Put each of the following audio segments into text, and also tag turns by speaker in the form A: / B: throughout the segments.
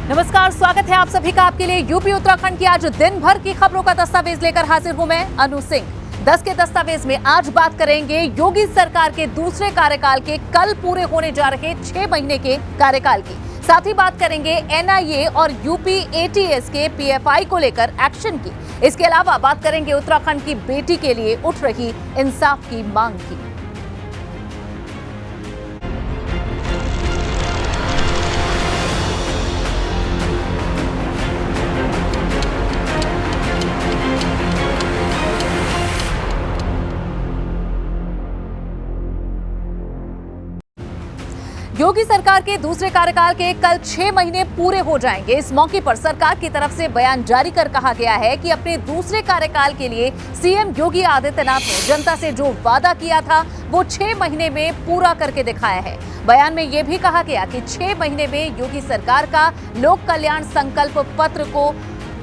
A: नमस्कार, स्वागत है आप सभी का आपके लिए यूपी उत्तराखंड की आज दिन भर की खबरों का दस्तावेज लेकर हाजिर हूं मैं अनु सिंह। 10 के दस्तावेज में आज बात करेंगे योगी सरकार के दूसरे कार्यकाल के कल पूरे होने जा रहे 6 महीने के कार्यकाल की। साथ ही बात करेंगे एनआईए और यूपी एटीएस के पीएफआई को लेकर एक्शन की। इसके अलावा बात करेंगे उत्तराखंड की बेटी के लिए उठ रही इंसाफ की मांग की। योगी सरकार के दूसरे कार्यकाल के कल 6 महीने पूरे हो जाएंगे। इस मौके पर सरकार की तरफ से बयान जारी कर कहा गया है कि अपने दूसरे कार्यकाल के लिए सीएम योगी आदित्यनाथ ने जनता से जो वादा किया था वो 6 महीने में पूरा करके दिखाया है। बयान में यह भी कहा गया कि 6 महीने में योगी सरकार का लोक कल्याण संकल्प पत्र को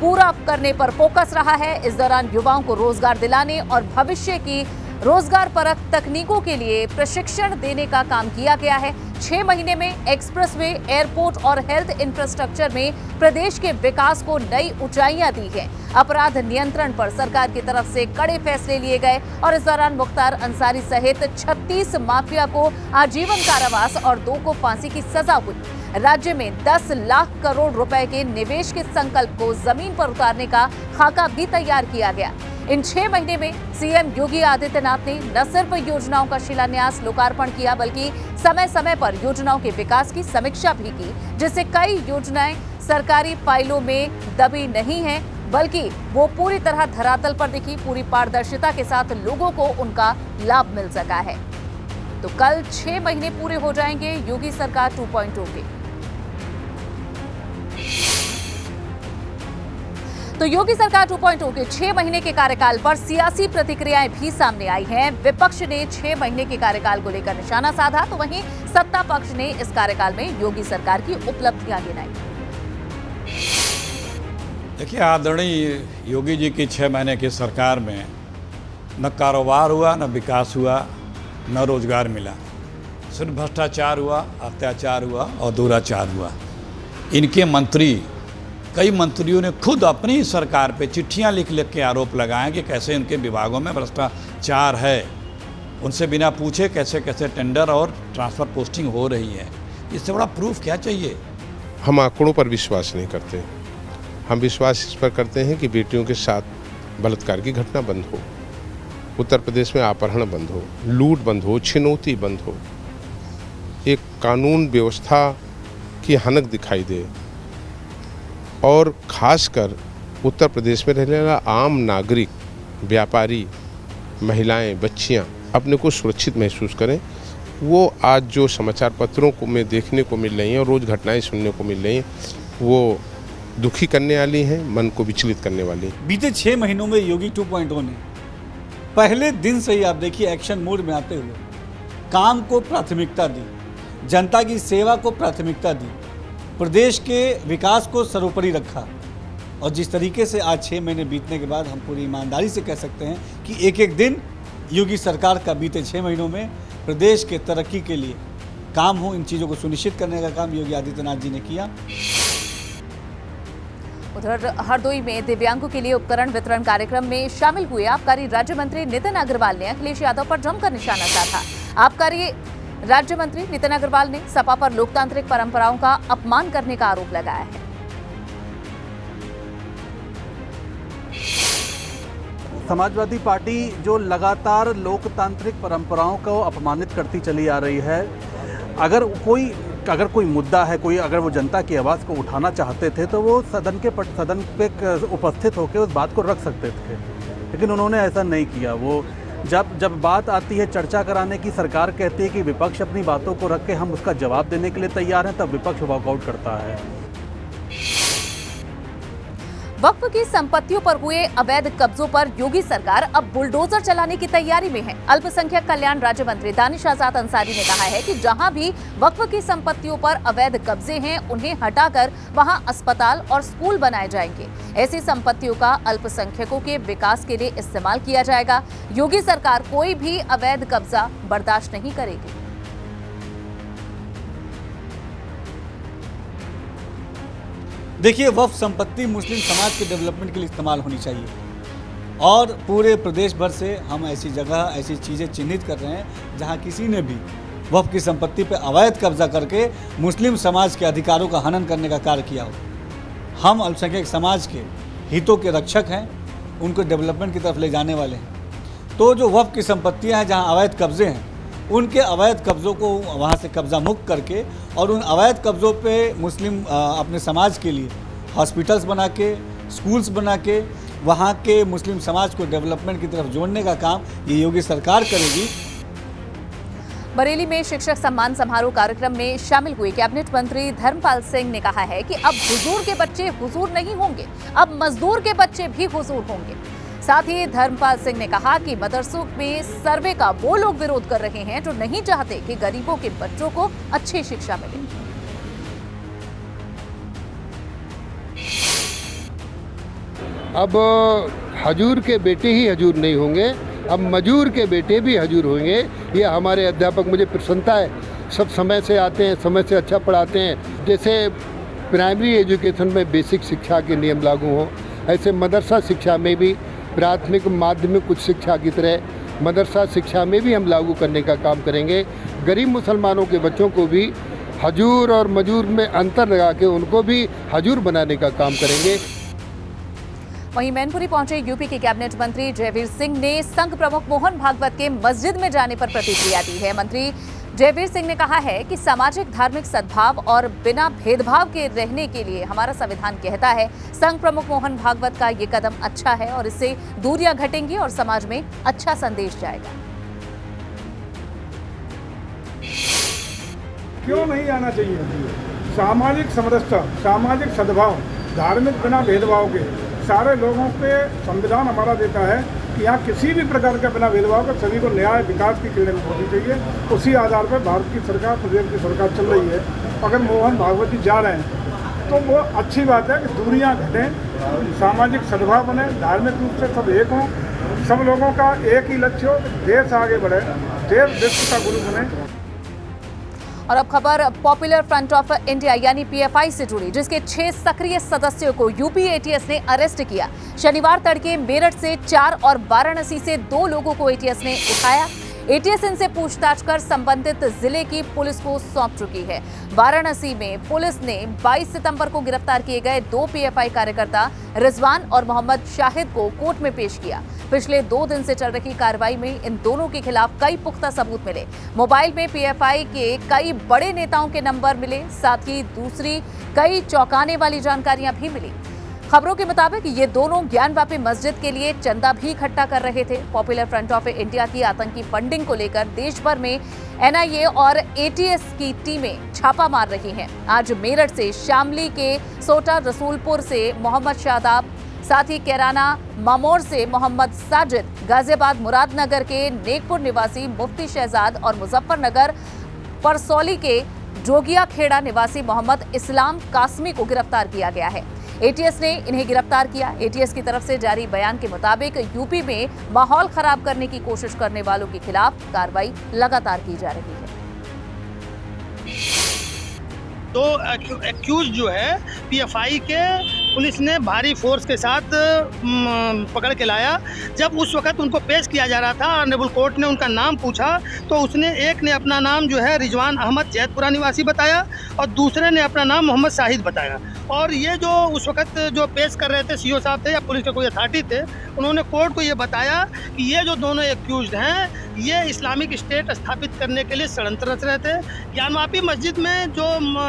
A: पूरा करने पर फोकस रहा है। इस दौरान युवाओं को रोजगार दिलाने और भविष्य की रोजगार परक तकनीकों के लिए प्रशिक्षण देने का काम किया गया है। 6 महीने में एक्सप्रेसवे, एयरपोर्ट और हेल्थ इंफ्रास्ट्रक्चर में प्रदेश के विकास को नई ऊंचाइयां दी है। अपराध नियंत्रण पर सरकार की तरफ से कड़े फैसले लिए गए और इस दौरान मुख्तार अंसारी सहित 36 माफिया को आजीवन कारावास और 2 को फांसी की सजा हुई। राज्य में 10 लाख करोड़ रुपए के निवेश के संकल्प को जमीन पर उतारने का खाका भी तैयार किया गया। इन 6 महीने में सीएम योगी आदित्यनाथ ने न सिर्फ योजनाओं का शिलान्यास, लोकार्पण किया, बल्कि समय समय पर योजनाओं के विकास की समीक्षा भी की, जिससे कई योजनाएं सरकारी फाइलों में दबी नहीं हैं, बल्कि वो पूरी तरह धरातल पर दिखी। पूरी पारदर्शिता के साथ लोगों को उनका लाभ मिल सका है। तो कल 6 महीने पूरे हो जाएंगे योगी सरकार 2.0 के। तो योगी सरकार 2.0 के 6 महीने के कार्यकाल पर सियासी प्रतिक्रियाएं भी सामने आई हैं। विपक्ष ने 6 महीने के कार्यकाल को लेकर निशाना साधा, तो वहीं सत्ता पक्ष ने इस कार्यकाल में योगी सरकार की उपलब्धियां गिनाई।
B: देखिए, आदरणीय योगी जी की 6 महीने की सरकार में न कारोबार हुआ, न विकास हुआ, न रोजगार मिला। सिर्फ भ्रष्टाचार हुआ, अत्याचार हुआ और दुराचार हुआ। इनके मंत्री, कई मंत्रियों ने खुद अपनी सरकार पे चिट्ठियां लिख लिख के आरोप लगाए कि कैसे उनके विभागों में भ्रष्टाचार है। उनसे बिना पूछे कैसे कैसे टेंडर और ट्रांसफ़र पोस्टिंग हो रही है। इससे बड़ा प्रूफ क्या चाहिए?
C: हम आंकड़ों पर विश्वास नहीं करते। हम विश्वास इस पर करते हैं कि बेटियों के साथ बलात्कार की घटना बंद हो, उत्तर प्रदेश में अपहरण बंद हो, लूट बंद हो, छिनौती बंद हो, एक कानून व्यवस्था की हनक दिखाई दे और खासकर उत्तर प्रदेश में रहने वाला आम नागरिक, व्यापारी, महिलाएं, बच्चियां अपने को सुरक्षित महसूस करें। वो आज जो समाचार पत्रों को में देखने को मिल रही हैं और रोज़ घटनाएं सुनने को मिल रही हैं, वो दुखी करने वाली हैं, मन को विचलित करने वाली।
D: बीते 6 महीनों में योगी 2.0 ने पहले दिन से ही आप देखिए एक्शन मोड में आते हुए काम को प्राथमिकता दी, जनता की सेवा को प्राथमिकता दी, प्रदेश के विकास को सर्वोपरि रखा। और जिस तरीके से आज 6 महीने बीतने के बाद हम पूरी ईमानदारी से कह सकते हैं कि एक एक दिन योगी सरकार का बीते 6 महीनों में प्रदेश के तरक्की के लिए काम हो, इन चीज़ों को सुनिश्चित करने का काम योगी आदित्यनाथ जी ने किया।
A: उधर हरदोई में दिव्यांगों के लिए उपकरण वितरण कार्यक्रम में शामिल हुए आबकारी राज्य मंत्री नितिन अग्रवाल ने अखिलेश यादव पर जमकर निशाना साधा। आबकारी राज्य मंत्री नितिन अग्रवाल ने सपा पर लोकतांत्रिक परंपराओं का अपमान करने का आरोप लगाया है।
E: समाजवादी पार्टी जो लगातार लोकतांत्रिक परंपराओं को अपमानित करती चली आ रही है, अगर कोई मुद्दा है, अगर वो जनता की आवाज़ को उठाना चाहते थे तो वो सदन पे उपस्थित होकर उस बात को रख सकते थे, लेकिन उन्होंने ऐसा नहीं किया। वो जब बात आती है चर्चा कराने की, सरकार कहती है कि विपक्ष अपनी बातों को रख के हम उसका जवाब देने के लिए तैयार हैं, तब विपक्ष वॉकआउट करता है।
A: वक्फ की संपत्तियों पर हुए अवैध कब्जों पर योगी सरकार अब बुलडोजर चलाने की तैयारी में है। अल्पसंख्यक कल्याण राज्य मंत्री दानिश आजाद अंसारी ने कहा है कि जहां भी वक्फ की संपत्तियों पर अवैध कब्जे हैं, उन्हें हटाकर वहां अस्पताल और स्कूल बनाए जाएंगे। ऐसी संपत्तियों का अल्पसंख्यकों के विकास के लिए इस्तेमाल किया जाएगा। योगी सरकार कोई भी अवैध कब्जा बर्दाश्त नहीं करेगी।
D: देखिए, वक्फ संपत्ति मुस्लिम समाज के डेवलपमेंट के लिए इस्तेमाल होनी चाहिए और पूरे प्रदेश भर से हम ऐसी जगह, ऐसी चीज़ें चिन्हित कर रहे हैं जहां किसी ने भी वक्फ की संपत्ति पर अवैध कब्जा करके मुस्लिम समाज के अधिकारों का हनन करने का कार्य किया हो। हम अल्पसंख्यक समाज के हितों के रक्षक हैं, उनको डेवलपमेंट की तरफ ले जाने वाले हैं। तो जो वक्फ की संपत्तियां हैं जहां अवैध कब्जे हैं, उनके अवैध कब्ज़ों को वहां से कब्ज़ा मुक्त करके और उन अवैध कब्ज़ों पे मुस्लिम अपने समाज के लिए हॉस्पिटल्स बना के, स्कूल्स बना के वहाँ के मुस्लिम समाज को डेवलपमेंट की तरफ जोड़ने का काम ये योगी सरकार करेगी।
A: बरेली में शिक्षक सम्मान समारोह कार्यक्रम में शामिल हुए कैबिनेट मंत्री धर्मपाल सिंह ने कहा है कि अब हुजूर के बच्चे हुजूर नहीं होंगे, अब मजदूर के बच्चे भी हुजूर होंगे। साथ ही धर्मपाल सिंह ने कहा कि मदरसों में सर्वे का वो लोग विरोध कर रहे हैं जो नहीं चाहते कि गरीबों के बच्चों को अच्छी शिक्षा मिले।
F: अब हजूर के बेटे ही हजूर नहीं होंगे, अब मजूर के बेटे भी हजूर होंगे। ये हमारे अध्यापक, मुझे प्रसन्नता है, सब समय से आते हैं, समय से अच्छा पढ़ाते हैं। जैसे प्राइमरी एजुकेशन में बेसिक शिक्षा के नियम लागू हों, ऐसे मदरसा शिक्षा में भी प्राथमिक माध्यमिक उच्च शिक्षा की तरह मदरसा शिक्षा में भी हम लागू करने का काम करेंगे। गरीब मुसलमानों के बच्चों को भी हजूर और मजूर में अंतर लगा के उनको भी हजूर बनाने का काम करेंगे।
A: वहीं मैनपुरी पहुंचे यूपी के कैबिनेट मंत्री जयवीर सिंह ने संघ प्रमुख मोहन भागवत के मस्जिद में जाने पर प्रतिक्रिया दी है। मंत्री जयवीर सिंह ने कहा है कि सामाजिक धार्मिक सद्भाव और बिना भेदभाव के रहने के लिए हमारा संविधान कहता है। संघ प्रमुख मोहन भागवत का ये कदम अच्छा है और इससे दूरियां घटेंगी और समाज में अच्छा संदेश जाएगा।
G: क्यों नहीं आना चाहिए? सामाजिक समरसता, सामाजिक सद्भाव, धार्मिक बिना भेदभाव के सारे लोगों पे संविधान हमारा देता है कि यहाँ किसी भी प्रकार का बिना भेदभाव के सभी को न्याय विकास की किरण होनी चाहिए। उसी आधार पर भारत की सरकार, प्रदेश की सरकार चल रही है। अगर मोहन भागवत जी जा रहे हैं तो वो अच्छी बात है कि दूरियाँ घटें, सामाजिक सद्भाव बने, धार्मिक रूप से सब एक हों, सब लोगों का एक ही लक्ष्य हो, देश आगे बढ़े, देश विश्व का गुरु बने।
A: और अब खबर पॉपुलर फ्रंट ऑफ इंडिया यानी पीएफआई से जुड़ी, जिसके 6 सक्रिय सदस्यों को यूपी एटीएस ने अरेस्ट किया। शनिवार तड़के मेरठ से 4 और वाराणसी से 2 लोगों को एटीएस ने उठाया। एटीएस इनसे पूछताछ कर संबंधित जिले की पुलिस को सौंप चुकी है। वाराणसी में पुलिस ने 22 सितंबर को गिरफ्तार किए गए 2 पीएफआई कार्यकर्ता रिजवान और मोहम्मद शाहिद को कोर्ट में पेश किया। पिछले 2 दिन से चल रही कार्रवाई में इन दोनों के खिलाफ कई पुख्ता सबूत मिले। मोबाइल में पीएफआई के कई बड़े नेताओं के नंबर मिले, साथ ही दूसरी कई चौंकाने वाली जानकारियां भी मिली। खबरों के मुताबिक ये दोनों ज्ञानवापी मस्जिद के लिए चंदा भी इकट्ठा कर रहे थे। पॉपुलर फ्रंट ऑफ इंडिया की आतंकी फंडिंग को लेकर देश भर में एनआईए और एटीएस की टीमें छापा मार रही हैं। आज मेरठ से शामली के सोटा रसूलपुर से मोहम्मद शादाब, साथ ही कैराना मामोर से मोहम्मद साजिद, गाजियाबाद मुरादनगर के नेकपुर निवासी मुफ्ती शहजाद और मुजफ्फरनगर परसौली के जोगिया खेड़ा निवासी मोहम्मद इस्लाम कासमी को गिरफ्तार किया गया है। एटीएस ने इन्हें गिरफ्तार किया। एटीएस की तरफ से जारी बयान के मुताबिक यूपी में माहौल खराब करने की कोशिश करने वालों के खिलाफ कार्रवाई लगातार की जा रही है।
H: तो एक्यूज जो है पीएफआई के पुलिस ने भारी फोर्स के साथ पकड़ के लाया। जब उस वक्त उनको पेश किया जा रहा था, ऑनरेबल कोर्ट ने उनका नाम पूछा तो उसने एक ने अपना नाम जो है रिजवान अहमद जैतपुरा निवासी बताया और दूसरे ने अपना नाम मोहम्मद शाहिद बताया। और ये जो उस वक्त जो पेश कर रहे थे सीओ साहब थे या पुलिस के कोई अथॉरिटी थे, उन्होंने कोर्ट को ये बताया कि ये जो दोनों एक्यूज्ड हैं ये इस्लामिक स्टेट स्थापित करने के लिए षड्यंत्र रच रहे थे। ज्ञानवापी मस्जिद में जो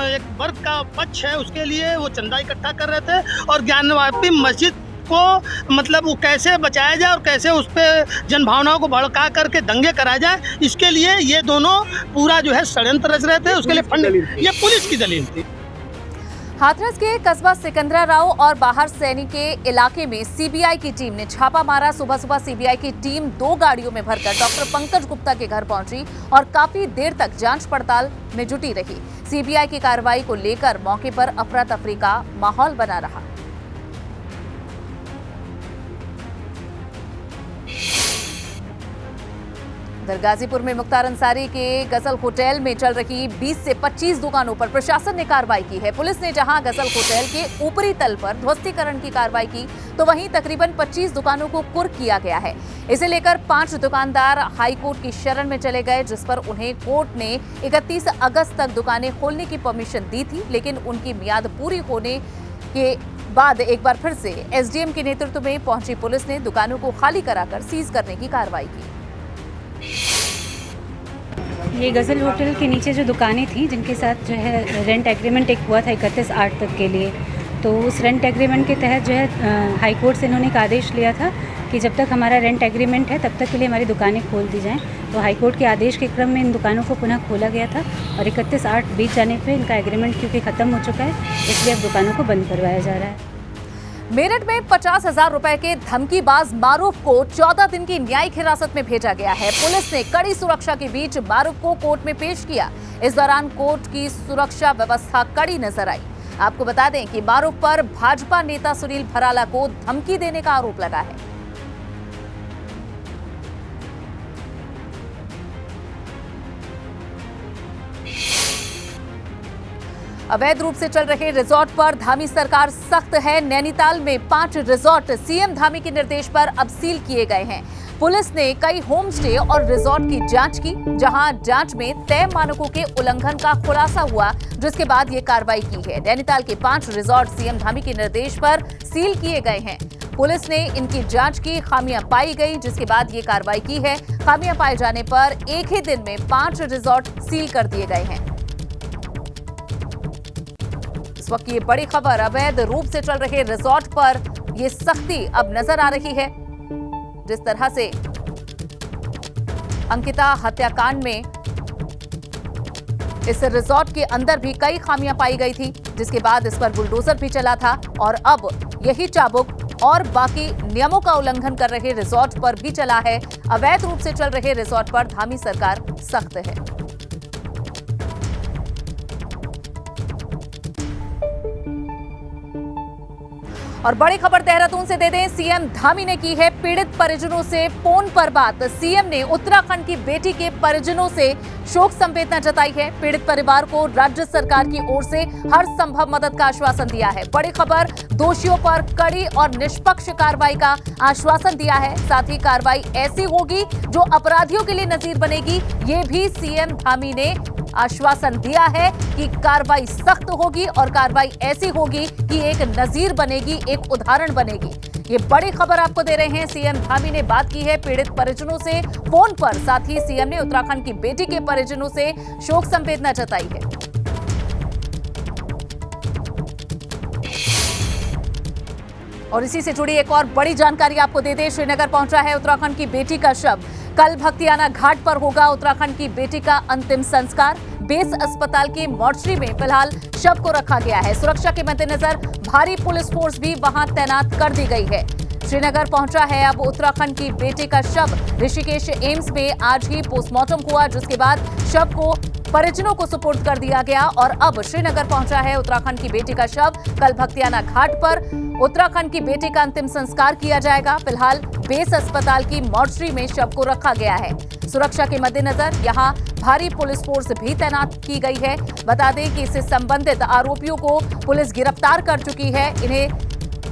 H: एक वर्ग का पक्ष है उसके लिए वो चंदा इकट्ठा कर रहे थे और ज्ञानवापी मस्जिद को मतलब वो कैसे बचाया जाए और कैसे उस पर जनभावनाओं को भड़का करके दंगे कराया जाए, इसके लिए ये दोनों पूरा जो है षड्यंत्र रच रहे थे। उसके लिए फंड ये पुलिस की दलील थी।
A: हाथरस के कस्बा सिकंदराराव और बाहर सैनी के इलाके में सीबीआई की टीम ने छापा मारा। सुबह सुबह सीबीआई की टीम 2 गाड़ियों में भरकर डॉक्टर पंकज गुप्ता के घर पहुंची और काफी देर तक जांच पड़ताल में जुटी रही। सीबीआई की कार्रवाई को लेकर मौके पर अफरा तफरी का माहौल बना रहा। उधर गाजीपुर में मुख्तार अंसारी के गजल होटल में चल रही 20 से 25 दुकानों पर प्रशासन ने कार्रवाई की है। पुलिस ने जहां गजल होटल के ऊपरी तल पर ध्वस्तीकरण की कार्रवाई की, तो वहीं तकरीबन 25 दुकानों को कुर्क किया गया है। इसे लेकर 5 दुकानदार हाईकोर्ट की शरण में चले गए, जिस पर उन्हें कोर्ट ने 31 अगस्त तक दुकानें खोलने की परमिशन दी थी, लेकिन उनकी मियाद पूरी होने के बाद एक बार फिर से एसडीएम के नेतृत्व में पहुंची पुलिस ने दुकानों को खाली कराकर सीज करने की कार्रवाई की।
I: ये गज़ल होटल के नीचे जो दुकानें थी, जिनके साथ जो है रेंट एग्रीमेंट एक हुआ था 31/8 तक के लिए, तो उस रेंट एग्रीमेंट के तहत जो है हाई कोर्ट से इन्होंने एक आदेश लिया था कि जब तक हमारा रेंट एग्रीमेंट है तब तक के लिए हमारी दुकानें खोल दी जाएं। तो हाई कोर्ट के आदेश के क्रम में इन दुकानों को पुनः खोला गया था और 31/8 बीत जाने पे इनका एग्रीमेंट क्योंकि ख़त्म हो चुका है, इसलिए अब दुकानों को बंद करवाया जा रहा है।
A: मेरठ में 50,000 रुपए के धमकीबाज मारूफ को 14 दिन की न्यायिक हिरासत में भेजा गया है। पुलिस ने कड़ी सुरक्षा के बीच मारूफ को कोर्ट में पेश किया। इस दौरान कोर्ट की सुरक्षा व्यवस्था कड़ी नजर आई। आपको बता दें कि मारूफ पर भाजपा नेता सुनील भराला को धमकी देने का आरोप लगा है। अवैध रूप से चल रहे रिजॉर्ट पर धामी सरकार सख्त है। नैनीताल में 5 रिजॉर्ट सीएम धामी के निर्देश पर अब सील किए गए हैं। पुलिस ने कई होम स्टे और रिजॉर्ट की जांच की, जहां जांच में तय मानकों के उल्लंघन का खुलासा हुआ, जिसके बाद ये कार्रवाई की है। नैनीताल के 5 रिजॉर्ट सीएम धामी के निर्देश पर सील किए गए हैं। पुलिस ने इनकी जांच की, खामियां पाई गई, जिसके बाद ये कार्रवाई की है। खामियां पाए जाने पर एक ही दिन में 5 रिजॉर्ट सील कर दिए गए हैं। इस वक्त ये बड़ी खबर, अवैध रूप से चल रहे रिजॉर्ट पर ये सख्ती अब नजर आ रही है। जिस तरह से अंकिता हत्याकांड में इस रिजॉर्ट के अंदर भी कई खामियां पाई गई थी, जिसके बाद इस पर बुलडोजर भी चला था और अब यही चाबुक और बाकी नियमों का उल्लंघन कर रहे रिजॉर्ट पर भी चला है। अवैध रूप से चल रहे रिजॉर्ट पर धामी सरकार सख्त है। और बड़ी खबर देहरादून से दे दें, सीएम धामी ने की है पीड़ित परिजनों से फोन पर बात। सीएम ने उत्तराखंड की बेटी के परिजनों से शोक संवेदना जताई है। पीड़ित परिवार को राज्य सरकार की ओर से हर संभव मदद का आश्वासन दिया है। बड़ी खबर, दोषियों पर कड़ी और निष्पक्ष कार्रवाई का आश्वासन दिया है। साथ ही कार्रवाई ऐसी होगी जो अपराधियों के लिए नजीर बनेगी। ये भी सीएम धामी ने आश्वासन दिया है कि कार्रवाई सख्त होगी और कार्रवाई ऐसी होगी कि एक नजीर बनेगी, एक उदाहरण बनेगी। ये बड़ी खबर आपको दे रहे हैं। सीएम धामी ने बात की है पीड़ित परिजनों से फोन पर। साथ ही सीएम ने उत्तराखंड की बेटी के परिजनों से शोक संवेदना जताई है। और इसी से जुड़ी एक और बड़ी जानकारी आपको दे दें, श्रीनगर पहुंचा है उत्तराखंड की बेटी का शव। कल भक्तियाना घाट पर होगा उत्तराखंड की बेटी का अंतिम संस्कार। बेस अस्पताल के मॉर्चरी में फिलहाल शव को रखा गया है। सुरक्षा के मद्देनजर भारी पुलिस फोर्स भी वहां तैनात कर दी गई है। श्रीनगर पहुंचा है अब उत्तराखंड की बेटी का शव। ऋषिकेश एम्स में आज ही पोस्टमार्टम हुआ, जिसके बाद शव को परिजनों को सुपुर्द कर दिया गया और अब श्रीनगर पहुंचा है उत्तराखंड की बेटी का शव। कल भक्तियाना घाट पर उत्तराखंड की बेटी का अंतिम संस्कार किया जाएगा। फिलहाल बेस अस्पताल की मॉर्चरी में शव को रखा गया है। सुरक्षा के मद्देनजर यहां भारी पुलिस फोर्स भी तैनात की गई है। बता दें कि इससे संबंधित आरोपियों को पुलिस गिरफ्तार कर चुकी है। इन्हें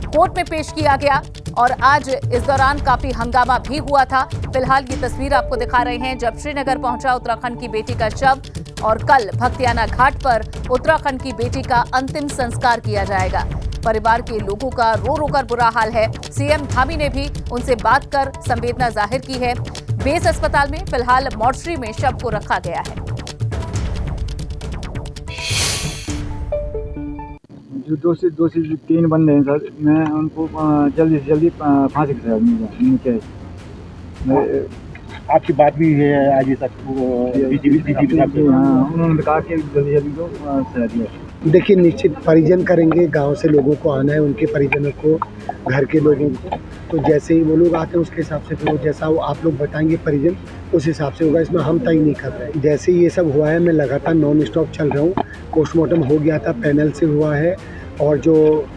A: कोर्ट में पेश किया गया और आज इस दौरान काफी हंगामा भी हुआ था। फिलहाल ये तस्वीर आपको दिखा रहे हैं जब श्रीनगर पहुंचा उत्तराखंड की बेटी का शव और कल भक्तियाना घाट पर उत्तराखंड की बेटी का अंतिम संस्कार किया जाएगा। परिवार के लोगों का रो रो कर बुरा हाल है। सीएम धामी ने भी उनसे बात कर संवेदना जाहिर की है। बेस अस्पताल में फिलहाल मॉर्चरी में शव को रखा गया है।
J: जो दोषी 3 बंदे हैं सर, मैं उनको जल्दी से जल्दी फांसी की सजा मिलनी चाहिए।
K: आपकी बात भी है आज तक
J: उन्होंने कहा कि जल्दी जल्दी को सजा दिया।
K: देखिए, निश्चित परिजन करेंगे, गांव से लोगों को आना है, उनके परिजनों को, घर के लोगों को, तो जैसे ही वो लोग आते हैं उसके हिसाब से फिर वो जैसा वो आप लोग बताएंगे परिजन उस हिसाब से होगा। इसमें हम तय नहीं कर रहे। जैसे ये सब हुआ है मैं लगातार नॉन स्टॉप चल रहा हूँ। पोस्टमार्टम हो गया था, पैनल से हुआ है और जो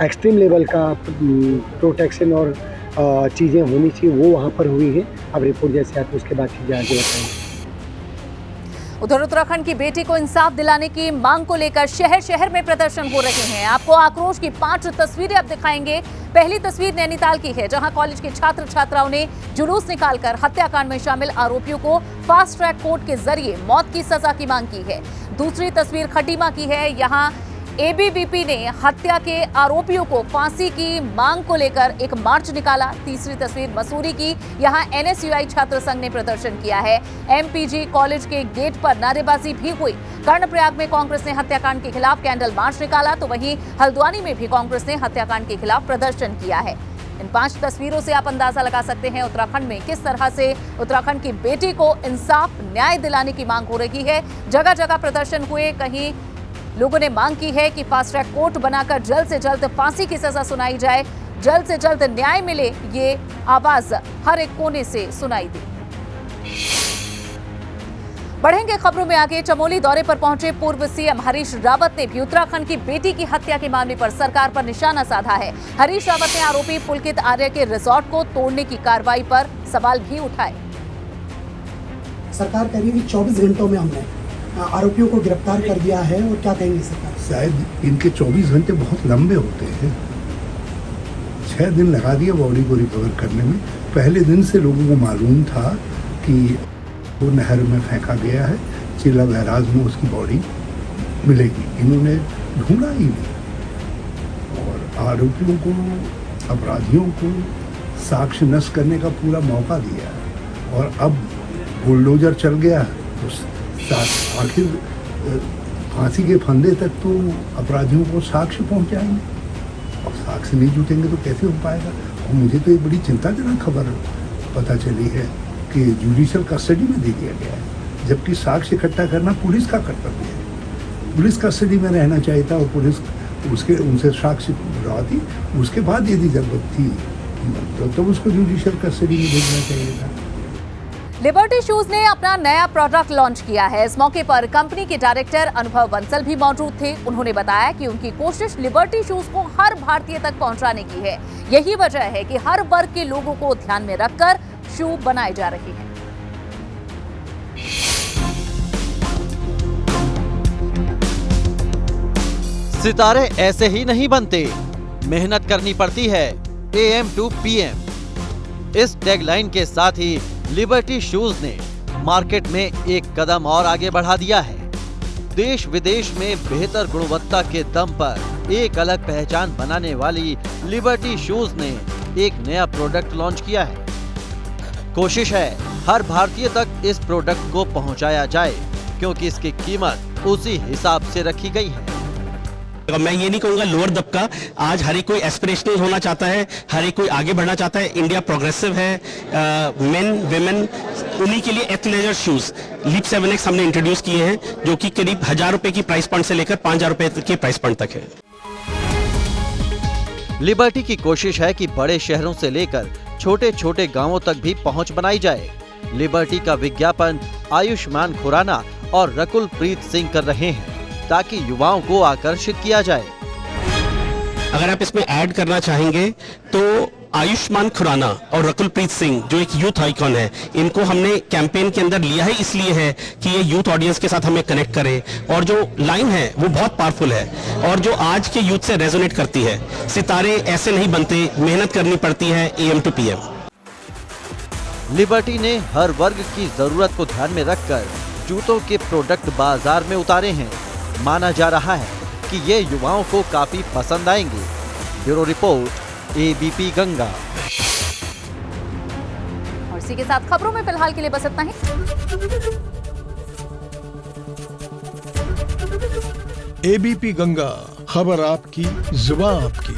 K: एक्सट्रीम लेवल का प्रोटेक्शन और चीज़ें होनी चाहिए वो वहाँ पर हुई है। अब रिपोर्ट जैसे आती है उसके बाद चीज़ें आगे बताएंगे।
A: उधर उत्तराखंड की बेटी को इंसाफ दिलाने की मांग को लेकर शहर शहर में प्रदर्शन हो रहे हैं। आपको आक्रोश की 5 तस्वीरें अब दिखाएंगे। पहली तस्वीर नैनीताल की है, जहां कॉलेज के छात्र छात्राओं ने जुलूस निकालकर हत्याकांड में शामिल आरोपियों को फास्ट ट्रैक कोर्ट के जरिए मौत की सजा की मांग की है। दूसरी तस्वीर खटीमा की है, यहां एबीवीपी ने हत्या के आरोपियों को फांसी की मांग को लेकर एक मार्च निकाला। तीसरी तस्वीर मसूरी की, यहां एनएसयूआई छात्र संघ ने प्रदर्शन किया है। एमपीजी कॉलेज के गेट पर नारेबाजी भी हुई। कर्णप्रयाग में कांग्रेस ने हत्याकांड के खिलाफ कैंडल मार्च निकाला, तो वहीं हल्द्वानी में भी कांग्रेस ने हत्याकांड के खिलाफ प्रदर्शन किया है। इन 5 तस्वीरों से आप अंदाजा लगा सकते हैं उत्तराखंड में किस तरह से उत्तराखंड की बेटी को इंसाफ न्याय दिलाने की मांग हो रही है। जगह जगह प्रदर्शन हुए, कहीं लोगों ने मांग की है कि फास्ट ट्रैक कोर्ट बनाकर जल्द से जल्द फांसी की सजा सुनाई जाए, जल्द से जल्द न्याय मिले, ये आवाज हर एक कोने से सुनाई दी। बढ़ेंगे खबरों में आगे। चमोली दौरे पर पहुंचे पूर्व सीएम हरीश रावत ने भी उत्तराखंड की बेटी की हत्या के मामले पर सरकार पर निशाना साधा है। हरीश रावत ने आरोपी पुलकित आर्य के रिजॉर्ट को तोड़ने की कार्रवाई पर सवाल भी उठाए।
L: सरकार कह रही है कि 24 घंटों में हमने आरोपियों को गिरफ्तार कर दिया है, और क्या कहेंगे सरकार?
M: शायद इनके 24 घंटे बहुत लंबे होते हैं। 6 दिन लगा दिया बॉडी को रिकवर करने में। पहले दिन से लोगों को मालूम था कि वो नहर में फेंका गया है, चिल्ला बैराज में उसकी बॉडी मिलेगी। इन्होंने ढूंढा ही नहीं और आरोपियों को, अपराधियों को साक्ष्य नष्ट करने का पूरा मौका दिया। और अब बुलडोजर चल गया तो आखिर फांसी के फंदे तक तो अपराधियों को साक्ष्य पहुंचाएंगे, और साक्ष्य नहीं जुटेंगे तो कैसे हो पाएगा। और मुझे तो एक बड़ी चिंताजनक खबर पता चली है कि जुडिशियल कस्टडी में दे दिया गया है, जबकि साक्ष्य इकट्ठा करना पुलिस का कर्तव्य है। पुलिस कस्टडी में रहना चाहिए था, और पुलिस उनसे साक्ष्य बुलवाती, उसके बाद यदि जरूरत थी तो उसको जुडिशियल कस्टडी में भेजना चाहिए था।
A: लिबर्टी शूज ने अपना नया प्रोडक्ट लॉन्च किया है। इस मौके पर कंपनी के डायरेक्टर अनुभव बंसल भी मौजूद थे। उन्होंने बताया कि उनकी कोशिश लिबर्टी शूज को हर भारतीय तक पहुंचाने की है। यही वजह है कि हर वर्ग के लोगों को ध्यान में रखकर शू बनाए जा रहे हैं।
N: सितारे ऐसे ही नहीं बनते, मेहनत करनी पड़ती है। AM to PM, इस टैगलाइन के साथ ही लिबर्टी शूज ने मार्केट में एक कदम और आगे बढ़ा दिया है। देश विदेश में बेहतर गुणवत्ता के दम पर एक अलग पहचान बनाने वाली लिबर्टी शूज ने एक नया प्रोडक्ट लॉन्च किया है। कोशिश है हर भारतीय तक इस प्रोडक्ट को पहुंचाया जाए, क्योंकि इसकी कीमत उसी हिसाब से रखी गई है।
O: मैं ये नहीं कहूँगा लोअर दबका, आज हर एक कोई एस्पिरेशनल होना चाहता है, हर एक कोई आगे बढ़ना चाहता है। इंडिया प्रोग्रेसिव है, मेन विमेन, उन्हीं के लिए एथलेजर शूज लीप 7X हमने इंट्रोड्यूस किए हैं, जो कि करीब 1000 रुपए की प्राइस पॉइंट से लेकर 5000 रुपए के प्राइस पॉइंट तक है।
N: लिबर्टी की कोशिश है कि बड़े शहरों से लेकर छोटे छोटे गांवों तक भी पहुंच बनाई जाए। लिबर्टी का विज्ञापन आयुष्मान खुराना और रकुल प्रीत सिंह कर रहे हैं, ताकि युवाओं को आकर्षित किया जाए।
O: अगर आप इसमें ऐड करना चाहेंगे तो आयुष्मान खुराना और रकुल प्रीत सिंह जो एक यूथ आइकॉन है, इनको हमने कैंपेन के अंदर लिया है, इसलिए है कि ये यूथ ऑडियंस के साथ हमें कनेक्ट करे। और जो लाइन है वो बहुत पावरफुल है और जो आज के यूथ से रेजोनेट करती है। सितारे ऐसे नहीं बनते, मेहनत करनी पड़ती है। AM to PM।
N: लिबर्टी ने हर वर्ग की जरूरत को ध्यान में रखकर जूतों के प्रोडक्ट बाजार में उतारे हैं। माना जा रहा है कि ये युवाओं को काफी पसंद आएंगे। Bureau report, ABP Ganga.
A: और इसी के साथ खबरों में फिलहाल के लिए बस इतना ही।
P: ABP गंगा, खबर आपकी, जुबान आपकी।